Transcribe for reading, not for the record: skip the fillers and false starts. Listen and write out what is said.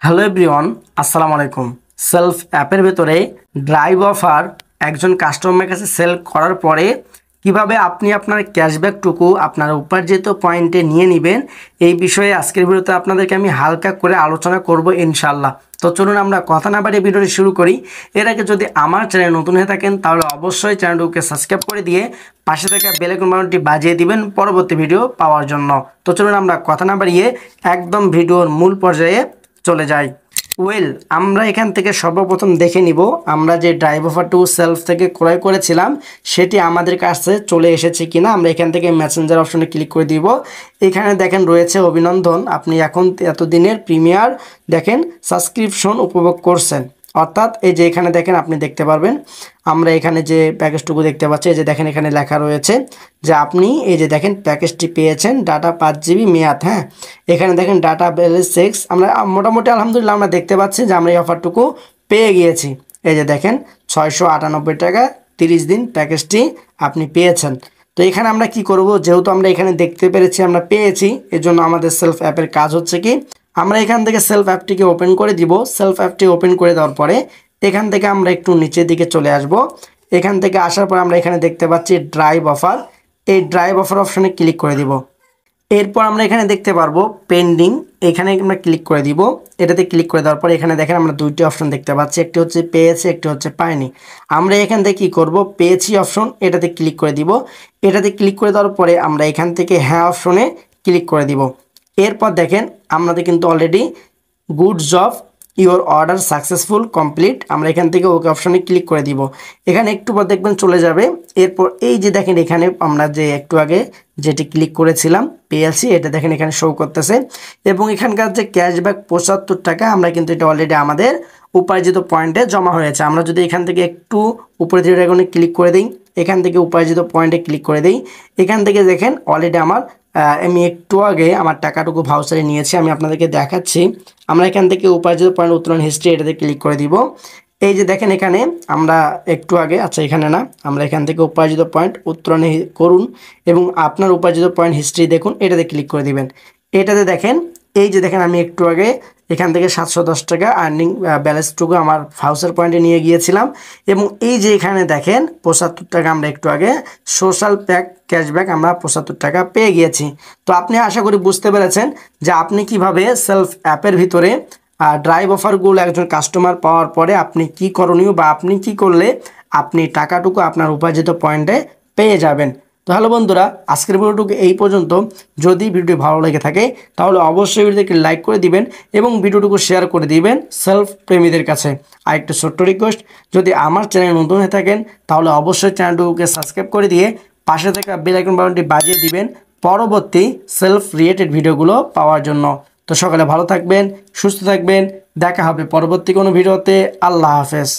Hello everyone, আসসালামু আলাইকুম। Self অ্যাপের ভেতরে ড্রাইভ অফার একজন কাস্টমারের কাছে সেল করার পরে কিভাবে আপনি আপনার ক্যাশব্যাকটুকু আপনার উপার্জিত পয়েন্টে নিয়ে নেবেন, এই বিষয়ে আজকের ভিডিওতে আপনাদেরকে আমি হালকা করে আলোচনা করব ইনশাল্লাহ। তো চলুন আমরা কথা না বাড়িয়ে ভিডিওটি শুরু করি। এর আগে যদি আমার চ্যানেল নতুন হয়ে থাকেন তাহলে অবশ্যই চ্যানেলটিকে সাবস্ক্রাইব করে দিয়ে পাশে থাকা বেল আইকন বাটনটি বাজিয়ে দিবেন পরবর্তী ভিডিও পাওয়ার জন্য। তো চলুন আমরা কথা না বাড়িয়ে একদম ভিডিওর মূল পর্যায়ে চলে যাই। আমরা এখান থেকে সর্বপ্রথম দেখে নিব আমরা যে ড্রাইভ অফারটু সেলফ থেকে ক্রয় করেছিলাম সেটি আমাদের কাছে চলে এসেছে কিনা। আমরা এখান থেকে মেসেঞ্জার অপশনে ক্লিক করে দিব। এখানে দেখেন রয়েছে অভিনন্দন, আপনি এখন এতদিনের প্রিমিয়ার দেখেন সাবস্ক্রিপশন উপভোগ করছেন। অর্থাৎ এই যে এখানে দেখেন আপনি দেখতে পারবেন আমরা এখানে যে প্যাকেজটুকু দেখতে পাচ্ছি, এই যে দেখেন এখানে লেখা রয়েছে যে আপনি এই যে দেখেন প্যাকেজটি পেয়েছেন ডাটা 5 GB মেয়াদ। হ্যাঁ, এখানে দেখেন ডাটা ব্যালেন্স 6। আমরা মোটামুটি আলহামদুলিল্লাহ আমরা দেখতে পাচ্ছি যে আমরা এই অফারটুকু পেয়ে গিয়েছি। এই যে দেখেন 698 টাকা 30 দিন প্যাকেজটি আপনি পেয়েছেন। তো এখানে আমরা কি করব, যেহেতু আমরা এখানে দেখতে পেরেছি আমরা পেয়েছি, এজন্য আমাদের সেলফ অ্যাপের কাজ হচ্ছে কি আমরা এখান থেকে সেলফ অ্যাপটিকে ওপেন করে দিব। সেলফ অ্যাপটি ওপেন করে দেওয়ার পরে এখান থেকে আমরা একটু নিচের দিকে চলে আসব। এখান থেকে আসার পর আমরা এখানে দেখতে পাচ্ছি ড্রাইভ অফার। এই ড্রাইভ অফার অপশনে ক্লিক করে দিব। এরপর আমরা এখানে দেখতে পারবো পেন্ডিং, এখানে আমরা ক্লিক করে দিব। এটাতে ক্লিক করে দেওয়ার পর এখানে দেখেন আমরা দুইটি অপশন দেখতে পাচ্ছি, একটি হচ্ছে পেয়েছে, একটি হচ্ছে পায়নি। আমরা এখান থেকে কি করব, পেয়েছি অপশন এটাতে ক্লিক করে দিব। এটাতে ক্লিক করে দেওয়ার পরে আমরা এখান থেকে হ্যাঁ অপশনে ক্লিক করে দিব। এরপর দেখেন আমাদের কিন্তু already good job your order successful complete, আমরা এখান থেকে ওকে অপশনে ক্লিক করে দিব। এখানে একটু পর দেখবেন চলে যাবে। এরপর এই যে দেখেন এখানে আমরা যে একটু আগে যেটি ক্লিক করেছিলাম পেয়েছি, এটা দেখেন এখানে শো করতেছে। এবং এখানকার যে ক্যাশব্যাক 75 টাকা, আমরা কিন্তু এটা অলরেডি আমাদের উপার্জিত পয়েন্টে জমা হয়েছে। আমরা যদি এখান থেকে একটু উপরে এখানে ক্লিক করে দিই, এখান থেকে উপার্জিত পয়েন্টে ক্লিক করে দিই, এখান থেকে দেখেন অলরেডি আমার আমি একটু আগে আমার টাকাটুকু ভাউচারে নিয়েছি, আমি আপনাদেরকে দেখাচ্ছি। আমরা এখান থেকে উপার্জিত পয়েন্ট উত্তোলন হিস্ট্রি এটাতে ক্লিক করে দিব। এই যে দেখেন এখানে আমরা একটু আগে, আচ্ছা এখানে না, আমরা এখান থেকে উপার্জিত পয়েন্ট উত্তোলন করুন এবং আপনার উপার্জিত পয়েন্ট হিস্ট্রি দেখুন, এটাতে ক্লিক করে দিবেন। এটাতে দেখেন এই যে দেখেন আমি একটু আগে এখান থেকে 710 টাকা আর্নিং ব্যালেন্সটুকু আমার ভাউচার পয়েন্টে নিয়ে গিয়েছিলাম। এবং এই যে এখানে দেখেন 75 টাকা আমরা একটু আগে সোশ্যাল প্যাক ক্যাশব্যাক আমরা 75 টাকা পেয়ে গিয়েছি। তো আপনি আশা করি বুঝতে পেরেছেন যে আপনি কিভাবে সেলফ অ্যাপের ভিতরে ড্রাইভ অফারগুলো একজন কাস্টমার পাওয়ার পরে আপনি কি করণীয় বা আপনি কি করলে আপনি টাকাটুকু আপনার উপার্জিত পয়েন্টে পেয়ে যাবেন। তো হ্যালো বন্ধুরা, আজকের ভিডিওটুকু এই পর্যন্ত। যদি ভিডিওটি ভালো লেগে থাকে তাহলে অবশ্যই ভিডিওটিকে লাইক করে দিবেন এবং ভিডিওটুকু শেয়ার করে দিবেন সেলফ প্রেমীদের কাছে। আর একটা ছোট্ট রিকোয়েস্ট, যদি আমার চ্যানেল নতুন হয়ে থাকেন তাহলে অবশ্যই চ্যানেলটুকুকে সাবস্ক্রাইব করে দিয়ে পাশে থাকা বেল আইকন বাটনটি বাজিয়ে দিবেন পরবর্তী সেলফ রিলেটেড ভিডিওগুলো পাওয়ার জন্য। তো সকালে ভালো থাকবেন, সুস্থ থাকবেন, দেখা হবে পরবর্তী কোনো ভিডিওতে। আল্লাহ হাফেজ।